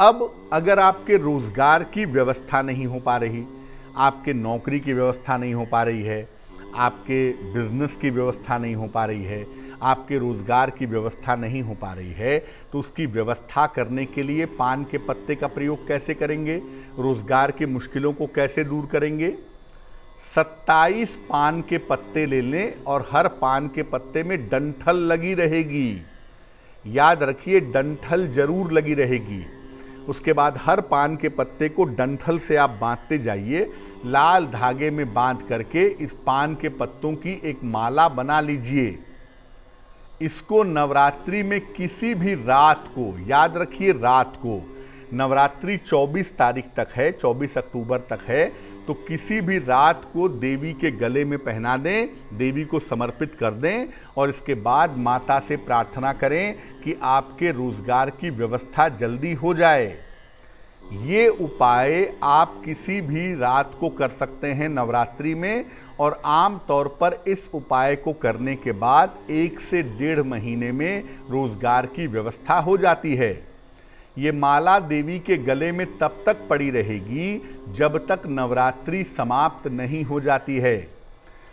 अब अगर आपके रोजगार की व्यवस्था नहीं हो पा रही, आपके नौकरी की व्यवस्था नहीं हो पा रही है, आपके बिजनेस की व्यवस्था नहीं हो पा रही है, आपके रोजगार की व्यवस्था नहीं हो पा रही है, तो उसकी व्यवस्था करने के लिए पान के पत्ते का प्रयोग कैसे करेंगे? रोजगार की मुश्किलों को कैसे दूर करेंगे? 27 पान के पत्ते ले लें और हर पान के पत्ते में डंठल लगी रहेगी। याद रखिए, डंठल जरूर लगी रहेगी। उसके बाद हर पान के पत्ते को डंठल से आप बांधते जाइए। लाल धागे में बांध करके इस पान के पत्तों की एक माला बना लीजिए। इसको नवरात्रि में किसी भी रात को, याद रखिए रात को, नवरात्रि 24 तारीख तक है, 24 अक्टूबर तक है, तो किसी भी रात को देवी के गले में पहना दें, देवी को समर्पित कर दें और इसके बाद माता से प्रार्थना करें कि आपके रोजगार की व्यवस्था जल्दी हो जाए। ये उपाय आप किसी भी रात को कर सकते हैं नवरात्रि में, और आम तौर पर इस उपाय को करने के बाद 1 से 1.5 महीने में रोजगार की व्यवस्था हो जाती है। ये माला देवी के गले में तब तक पड़ी रहेगी जब तक नवरात्रि समाप्त नहीं हो जाती है,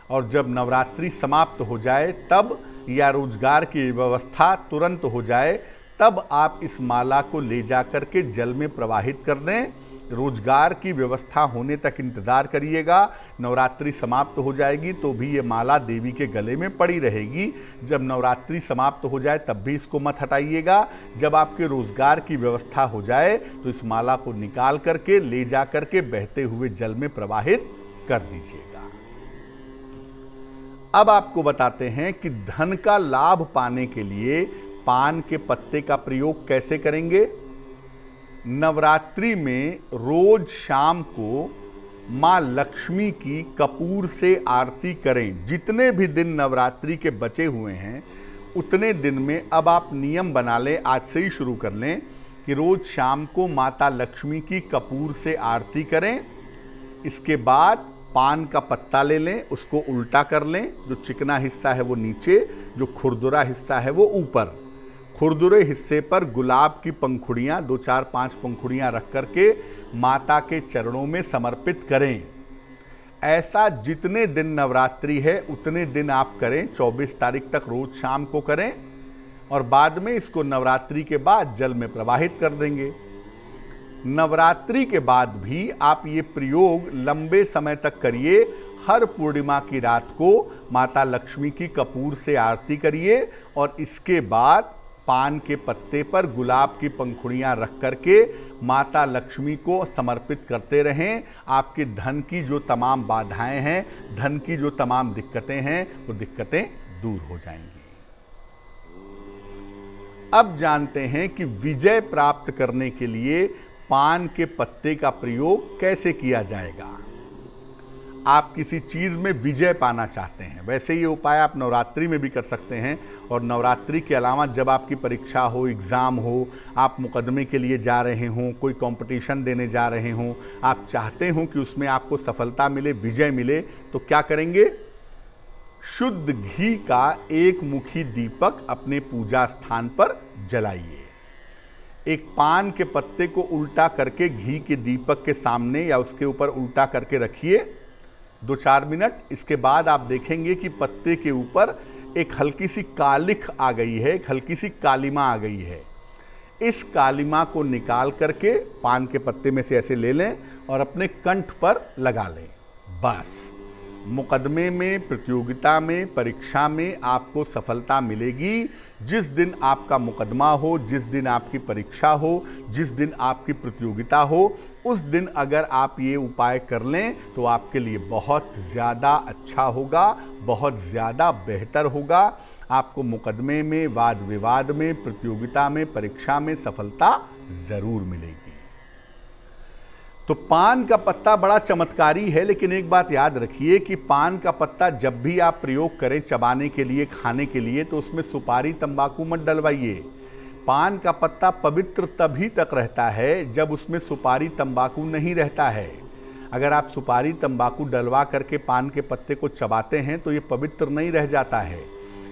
और जब नवरात्रि समाप्त हो जाए तब, या रोजगार की व्यवस्था तुरंत हो जाए तब आप इस माला को ले जाकर के जल में प्रवाहित कर दें। रोजगार की व्यवस्था होने तक इंतज़ार करिएगा। नवरात्रि समाप्त हो जाएगी तो भी ये माला देवी के गले में पड़ी रहेगी। जब नवरात्रि समाप्त हो जाए तब भी इसको मत हटाइएगा। जब आपके रोजगार की व्यवस्था हो जाए तो इस माला को निकाल करके ले जा करके बहते हुए जल में प्रवाहित कर दीजिएगा। अब आपको बताते हैं कि धन का लाभ पाने के लिए पान के पत्ते का प्रयोग कैसे करेंगे। नवरात्रि में रोज शाम को माँ लक्ष्मी की कपूर से आरती करें। जितने भी दिन नवरात्रि के बचे हुए हैं उतने दिन में अब आप नियम बना लें, आज से ही शुरू कर लें कि रोज शाम को माता लक्ष्मी की कपूर से आरती करें। इसके बाद पान का पत्ता ले लें, उसको उल्टा कर लें। जो चिकना हिस्सा है वो नीचे, जो खुरदुरा हिस्सा है वो ऊपर। खुरदुरे हिस्से पर गुलाब की पंखुड़ियाँ, 2, 4, 5 पंखुड़ियाँ रख करके माता के चरणों में समर्पित करें। ऐसा जितने दिन नवरात्रि है उतने दिन आप करें। 24 तारीख तक रोज शाम को करें और बाद में इसको नवरात्रि के बाद जल में प्रवाहित कर देंगे। नवरात्रि के बाद भी आप ये प्रयोग लंबे समय तक करिए। हर पूर्णिमा की रात को माता लक्ष्मी की कपूर से आरती करिए और इसके बाद पान के पत्ते पर गुलाब की पंखुड़ियाँ रख करके माता लक्ष्मी को समर्पित करते रहें। आपके धन की जो तमाम बाधाएं हैं, धन की जो तमाम दिक्कतें हैं, वो दिक्कतें दूर हो जाएंगी। अब जानते हैं कि विजय प्राप्त करने के लिए पान के पत्ते का प्रयोग कैसे किया जाएगा। आप किसी चीज़ में विजय पाना चाहते हैं, वैसे ये उपाय आप नवरात्रि में भी कर सकते हैं। और नवरात्रि के अलावा जब आपकी परीक्षा हो, एग्ज़ाम हो, आप मुकदमे के लिए जा रहे हों, कोई कंपटीशन देने जा रहे हों, आप चाहते हो कि उसमें आपको सफलता मिले, विजय मिले, तो क्या करेंगे? शुद्ध घी का 1 मुखी दीपक अपने पूजा स्थान पर जलाइए। एक पान के पत्ते को उल्टा करके घी के दीपक के सामने या उसके ऊपर उल्टा करके रखिए 2-4 मिनट। इसके बाद आप देखेंगे कि पत्ते के ऊपर एक हल्की सी कालिख आ गई है, एक हल्की सी कालिमा आ गई है। इस कालिमा को निकाल करके पान के पत्ते में से ऐसे ले लें और अपने कंठ पर लगा लें। बस मुकदमे में, प्रतियोगिता में, परीक्षा में आपको सफलता मिलेगी। जिस दिन आपका मुकदमा हो, जिस दिन आपकी परीक्षा हो, जिस दिन आपकी प्रतियोगिता हो, उस दिन अगर आप ये उपाय कर लें तो आपके लिए बहुत ज़्यादा अच्छा होगा, बहुत ज़्यादा बेहतर होगा। आपको मुकदमे में, वाद विवाद में, प्रतियोगिता में, परीक्षा में सफलता ज़रूर मिलेगी। तो पान का पत्ता बड़ा चमत्कारी है, लेकिन एक बात याद रखिए कि पान का पत्ता जब भी आप प्रयोग करें चबाने के लिए, खाने के लिए, तो उसमें सुपारी तंबाकू मत डलवाइए। पान का पत्ता पवित्र तभी तक रहता है जब उसमें सुपारी तंबाकू नहीं रहता है। अगर आप सुपारी तंबाकू डलवा करके पान के पत्ते को चबाते हैं तो ये पवित्र नहीं रह जाता है।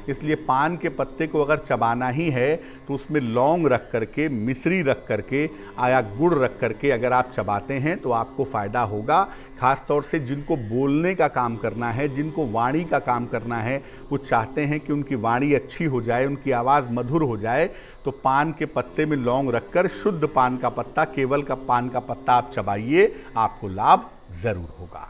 इसलिए पान के पत्ते को अगर चबाना ही है तो उसमें लौंग रख करके, मिश्री रख करके या गुड़ रख करके अगर आप चबाते हैं तो आपको फ़ायदा होगा। ख़ास तौर से जिनको बोलने का काम करना है, जिनको वाणी का काम करना है, वो चाहते हैं कि उनकी वाणी अच्छी हो जाए, उनकी आवाज़ मधुर हो जाए, तो पान के पत्ते में लौंग रखकर शुद्ध पान का पत्ता, केवल का पान का पत्ता आप चबाइए, आपको लाभ ज़रूर होगा।